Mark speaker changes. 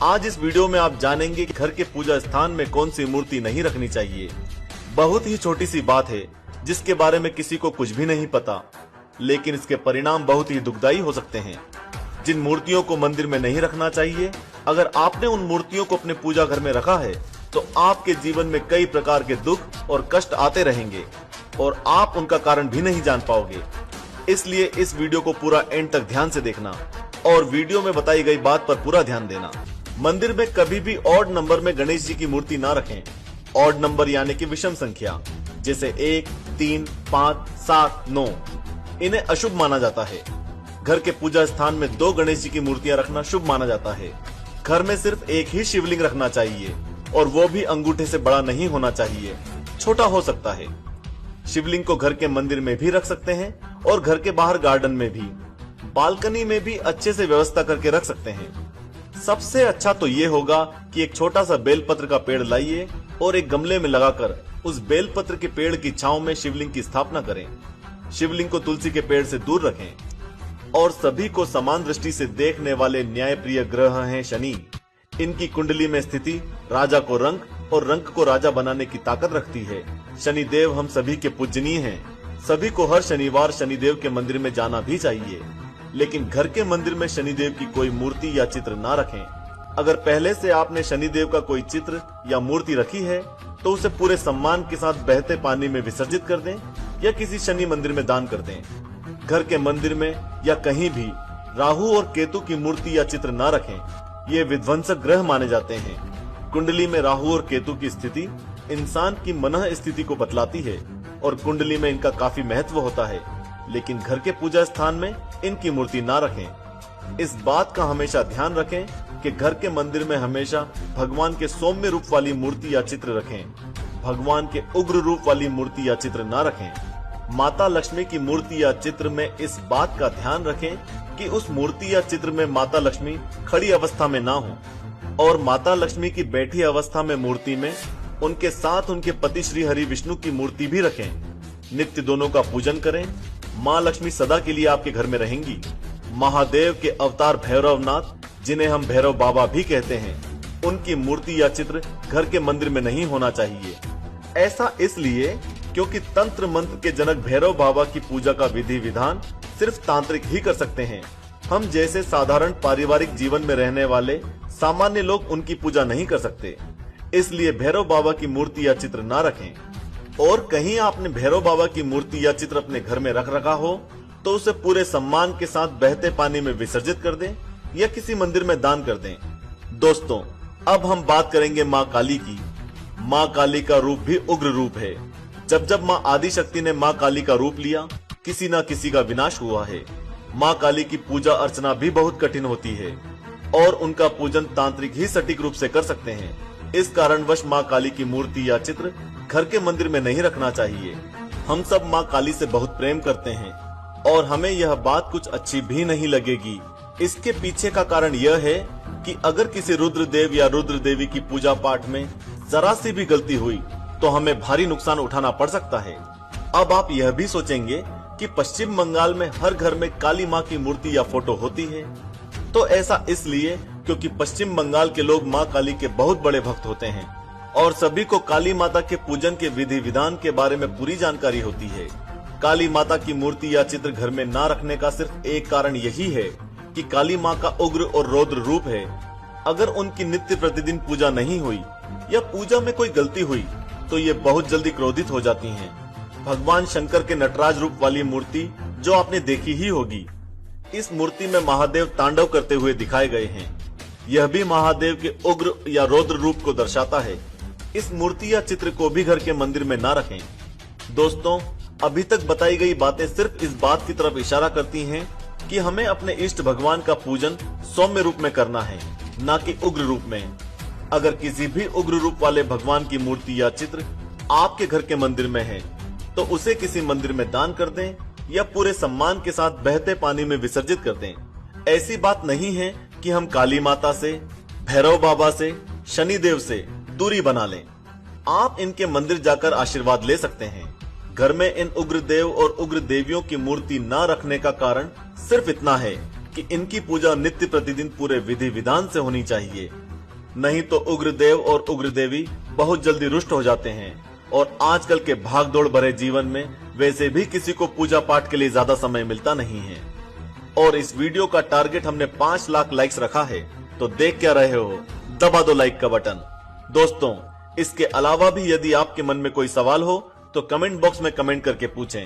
Speaker 1: आज इस वीडियो में आप जानेंगे कि घर के पूजा स्थान में कौन सी मूर्ति नहीं रखनी चाहिए। बहुत ही छोटी सी बात है जिसके बारे में किसी को कुछ भी नहीं पता, लेकिन इसके परिणाम बहुत ही दुखदायी हो सकते हैं। जिन मूर्तियों को मंदिर में नहीं रखना चाहिए, अगर आपने उन मूर्तियों को अपने पूजा घर में रखा है तो आपके जीवन में कई प्रकार के दुख और कष्ट आते रहेंगे और आप उनका कारण भी नहीं जान पाओगे। इसलिए इस वीडियो को पूरा एंड तक ध्यान से देखना और वीडियो में बताई गई बात पर पूरा ध्यान देना। मंदिर में कभी भी ऑड नंबर में गणेश जी की मूर्ति ना रखें। ऑड नंबर यानी कि विषम संख्या जैसे 1, 3, 5, 7, 9 इन्हें अशुभ माना जाता है। घर के पूजा स्थान में 2 गणेश जी की मूर्तियां रखना शुभ माना जाता है। घर में सिर्फ एक ही शिवलिंग रखना चाहिए और वो भी अंगूठे से बड़ा नहीं होना चाहिए, छोटा हो सकता है। शिवलिंग को घर के मंदिर में भी रख सकते हैं और घर के बाहर गार्डन में भी, बालकनी में भी अच्छे से व्यवस्था करके रख सकते हैं। सबसे अच्छा तो ये होगा कि एक छोटा सा बेलपत्र का पेड़ लाइए और एक गमले में लगाकर उस बेलपत्र के पेड़ की छांव में शिवलिंग की स्थापना करें। शिवलिंग को तुलसी के पेड़ से दूर रखें। और सभी को समान दृष्टि से देखने वाले न्यायप्रिय ग्रह हैं शनि। इनकी कुंडली में स्थिति राजा को रंक और रंक को राजा बनाने की ताकत रखती है। शनि देव हम सभी के पूजनीय हैं। सभी को हर शनिवार शनिदेव के मंदिर में जाना भी चाहिए, लेकिन घर के मंदिर में शनिदेव की कोई मूर्ति या चित्र ना रखें। अगर पहले से आपने शनिदेव का कोई चित्र या मूर्ति रखी है तो उसे पूरे सम्मान के साथ बहते पानी में विसर्जित कर दें या किसी शनि मंदिर में दान कर दें। घर के मंदिर में या कहीं भी राहु और केतु की मूर्ति या चित्र ना रखें। ये विध्वंसक ग्रह माने जाते हैं। कुंडली में राहु और केतु की स्थिति इंसान की मनः स्थिति को बतलाती है और कुंडली में इनका काफी महत्व होता है, लेकिन घर के पूजा स्थान में इनकी मूर्ति ना रखें। इस बात का हमेशा ध्यान रखें कि घर के मंदिर में हमेशा भगवान के सौम्य रूप वाली मूर्ति या चित्र रखें। भगवान के उग्र रूप वाली मूर्ति या चित्र ना रखें। माता लक्ष्मी की मूर्ति या चित्र में इस बात का ध्यान रखें कि उस मूर्ति या चित्र में माता लक्ष्मी खड़ी अवस्था में ना हो और माता लक्ष्मी की बैठी अवस्था में मूर्ति में उनके साथ उनके पति श्री हरि विष्णु की मूर्ति भी रखें। नित्य दोनों का पूजन करें। माँ लक्ष्मी सदा के लिए आपके घर में रहेंगी। महादेव के अवतार भैरवनाथ, जिन्हें हम भैरव बाबा भी कहते हैं, उनकी मूर्ति या चित्र घर के मंदिर में नहीं होना चाहिए। ऐसा इसलिए क्योंकि तंत्र मंत्र के जनक भैरव बाबा की पूजा का विधि विधान सिर्फ तांत्रिक ही कर सकते हैं। हम जैसे साधारण पारिवारिक जीवन में रहने वाले सामान्य लोग उनकी पूजा नहीं कर सकते। इसलिए भैरव बाबा की मूर्ति या चित्र ना रखें। और कहीं आपने भैरव बाबा की मूर्ति या चित्र अपने घर में रख रखा हो तो उसे पूरे सम्मान के साथ बहते पानी में विसर्जित कर दें या किसी मंदिर में दान कर दें। दोस्तों, अब हम बात करेंगे माँ काली की। माँ काली का रूप भी उग्र रूप है। जब जब माँ आदिशक्ति ने माँ काली का रूप लिया, किसी न किसी का विनाश हुआ है। माँ काली की पूजा अर्चना भी बहुत कठिन होती है और उनका पूजन तांत्रिक ही सटीक रूप से कर सकते हैं। इस कारणवश माँ काली की मूर्ति या चित्र घर के मंदिर में नहीं रखना चाहिए। हम सब माँ काली से बहुत प्रेम करते हैं और हमें यह बात कुछ अच्छी भी नहीं लगेगी। इसके पीछे का कारण यह है कि अगर किसी रुद्र देव या रुद्र देवी की पूजा पाठ में जरा सी भी गलती हुई तो हमें भारी नुकसान उठाना पड़ सकता है। अब आप यह भी सोचेंगे कि पश्चिम बंगाल में हर घर में काली माँ की मूर्ति या फोटो होती है। तो ऐसा इसलिए क्योंकि पश्चिम बंगाल के लोग माँ काली के बहुत बड़े भक्त होते हैं और सभी को काली माता के पूजन के विधि विधान के बारे में पूरी जानकारी होती है। काली माता की मूर्ति या चित्र घर में ना रखने का सिर्फ एक कारण यही है कि काली माँ का उग्र और रौद्र रूप है। अगर उनकी नित्य प्रतिदिन पूजा नहीं हुई या पूजा में कोई गलती हुई तो ये बहुत जल्दी क्रोधित हो जाती हैं। भगवान शंकर के नटराज रूप वाली मूर्ति जो आपने देखी ही होगी, इस मूर्ति में महादेव तांडव करते हुए दिखाए गए हैं। यह भी महादेव के उग्र या रौद्र रूप को दर्शाता है। इस मूर्ति या चित्र को भी घर के मंदिर में ना रखें। दोस्तों, अभी तक बताई गई बातें सिर्फ इस बात की तरफ इशारा करती हैं कि हमें अपने इष्ट भगवान का पूजन सौम्य रूप में करना है, न कि उग्र रूप में। अगर किसी भी उग्र रूप वाले भगवान की मूर्ति या चित्र आपके घर के मंदिर में है तो उसे किसी मंदिर में दान कर दें या पूरे सम्मान के साथ बहते पानी में विसर्जित कर दें। ऐसी बात नहीं है कि हम काली माता से, भैरव बाबा से, शनिदेव से दूरी बना लें। आप इनके मंदिर जाकर आशीर्वाद ले सकते हैं। घर में इन उग्र देव और उग्र देवियों की मूर्ति न रखने का कारण सिर्फ इतना है कि इनकी पूजा नित्य प्रतिदिन पूरे विधि विधान से होनी चाहिए। नहीं तो उग्रदेव और उग्रदेवी बहुत जल्दी रुष्ट हो जाते हैं और आजकल के भागदौड़ भरे जीवन में वैसे भी किसी को पूजा पाठ के लिए ज्यादा समय मिलता नहीं है। और इस वीडियो का टारगेट हमने 5 लाख लाइक्स रखा है, तो देख क्या रहे हो, दबा दो लाइक का बटन। दोस्तों, इसके अलावा भी यदि आपके मन में कोई सवाल हो तो कमेंट बॉक्स में कमेंट करके पूछें।